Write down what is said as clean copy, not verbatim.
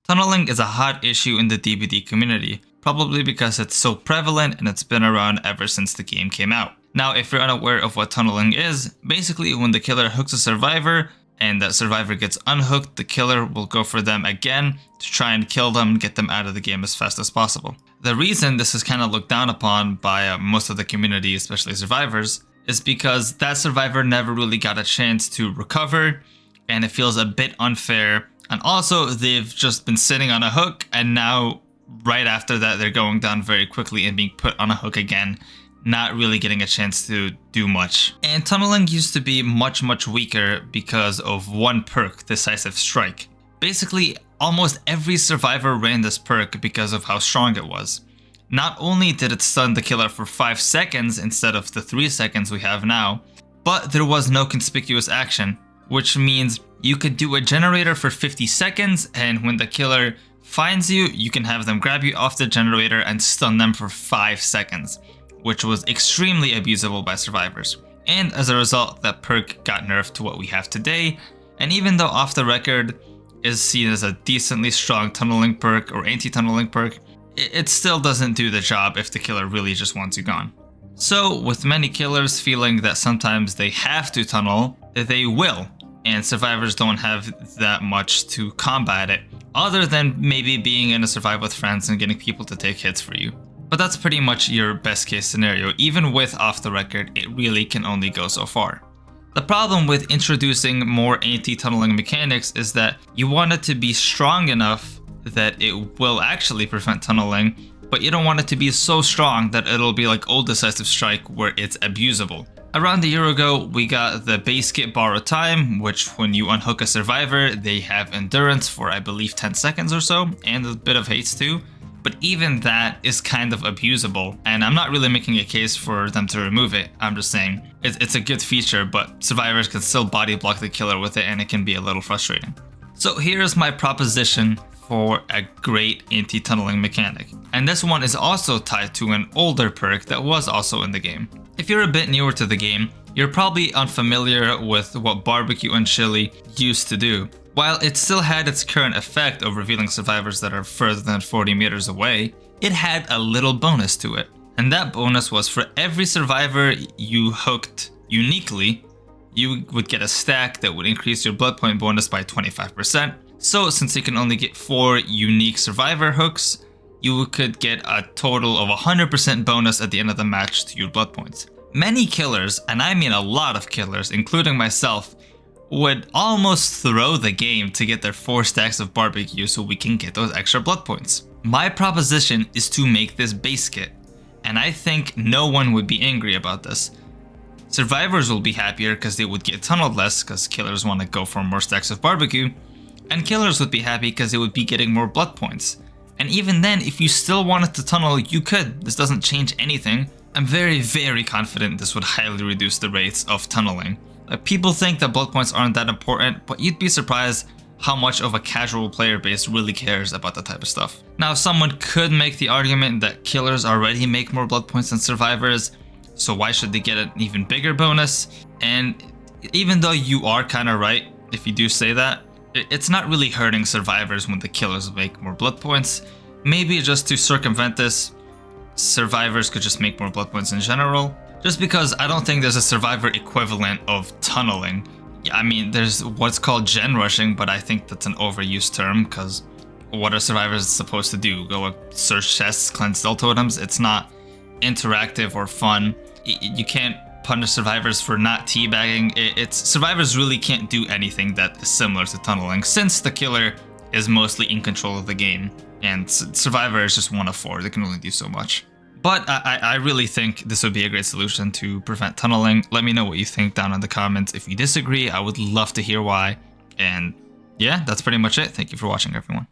Tunneling is a hot issue in the DBD community, probably because it's so prevalent and it's been around ever since the game came out. Now, if you're unaware of what tunneling is, basically when the killer hooks a survivor and that survivor gets unhooked, the killer will go for them again to try and kill them and get them out of the game as fast as possible. The reason this is kind of looked down upon by most of the community, especially survivors, is because that survivor never really got a chance to recover, and it feels a bit unfair. And also, they've just been sitting on a hook, and now right after that they're going down very quickly and being put on a hook again, not really getting a chance to do much. And tunneling used to be much weaker because of one perk, Decisive Strike. Basically, almost every survivor ran this perk because of how strong it was. Not only did it stun the killer for 5 seconds instead of the 3 seconds we have now, but there was no conspicuous action, which means you could do a generator for 50 seconds, and when the killer finds you, you can have them grab you off the generator and stun them for 5 seconds, which was extremely abusable by survivors. And as a result, that perk got nerfed to what we have today, and even though Off the Record is seen as a decently strong tunneling perk or anti-tunneling perk, it still doesn't do the job if the killer really just wants you gone. So with many killers feeling that sometimes they have to tunnel, they will, and survivors don't have that much to combat it, other than maybe being in a survival with friends and getting people to take hits for you. But that's pretty much your best case scenario. Even with Off the Record, it really can only go so far. The problem with introducing more anti-tunneling mechanics is that you want it to be strong enough that it will actually prevent tunneling, but you don't want it to be so strong that it'll be like old Decisive Strike where it's abusable. Around a year ago, we got the base kit Borrowed Time, which when you unhook a survivor, they have endurance for I believe 10 seconds or so, and a bit of haste too. But even that is kind of abusable, and I'm not really making a case for them to remove it. I'm just saying it's a good feature, but survivors can still body block the killer with it, and it can be a little frustrating. So here's my proposition for a great anti-tunneling mechanic. And this one is also tied to an older perk that was also in the game. If you're a bit newer to the game, you're probably unfamiliar with what barbecue and chili used to do. While it still had its current effect of revealing survivors that are further than 40 meters away, it had a little bonus to it. And that bonus was for every survivor you hooked uniquely, you would get a stack that would increase your blood point bonus by 25%. So since you can only get 4 unique survivor hooks, you could get a total of 100% bonus at the end of the match to your blood points. Many killers, and I mean a lot of killers, including myself, would almost throw the game to get their 4 stacks of barbecue so we can get those extra blood points. My proposition is to make this base kit, and I think no one would be angry about this. Survivors will be happier because they would get tunneled less because killers want to go for more stacks of barbecue, and killers would be happy because they would be getting more blood points. And even then, if you still wanted to tunnel, you could. This doesn't change anything. I'm very confident this would highly reduce the rates of tunneling. People think that blood points aren't that important, but you'd be surprised how much of a casual player base really cares about that type of stuff. Now, someone could make the argument that killers already make more blood points than survivors, so why should they get an even bigger bonus? And even though you are kind of right if you do say that, it's not really hurting survivors when the killers make more blood points. Maybe just to circumvent this, survivors could just make more blood points in general. Just because I don't think there's a survivor equivalent of tunneling. I mean, there's what's called gen rushing, but I think that's an overused term because what are survivors supposed to do? Go search chests, cleanse dull totems? It's not interactive or fun. You can't punish survivors for not teabagging. Survivors really can't do anything that is similar to tunneling since the killer is mostly in control of the game and survivor is just one of 4. They can only do so much. But I really think this would be a great solution to prevent tunneling. Let me know what you think down in the comments. If you disagree, I would love to hear why. And yeah, that's pretty much it. Thank you for watching, everyone.